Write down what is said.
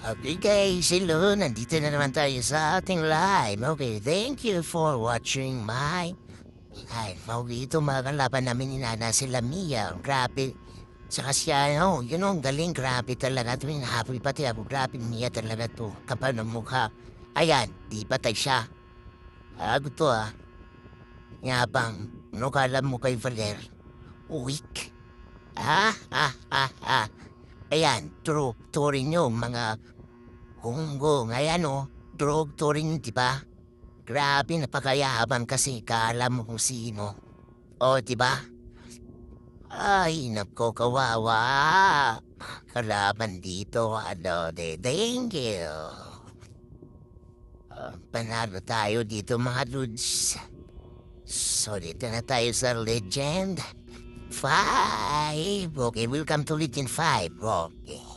Okay guys, hello. Nandito na naman tayo sa ating live. Okay, thank you for watching my live. Okay, ito mga kalaban namin ni Nana sila Mia. Grabe. Saka siya, ang galing. Grabe talaga. Tuwing hapon pati ako. Grabe Mia talaga to. Kapal ng mukha. Ayan, di patay siya. Ago to Yabang. Ano kala mo kay Valer? Weak. Ah. Ayan, true. Turing nyo, mga hunggong. Ayan drug turing, di ba? Grabe, napakayabang kasi kala mo kung sino. O, di ba? Ay, nako, kawawa. Kalaban dito, thank you. Panalo tayo dito mga dudes. So, dito na tayo sa Legend 5. Okay, welcome to Legend 5. Okay.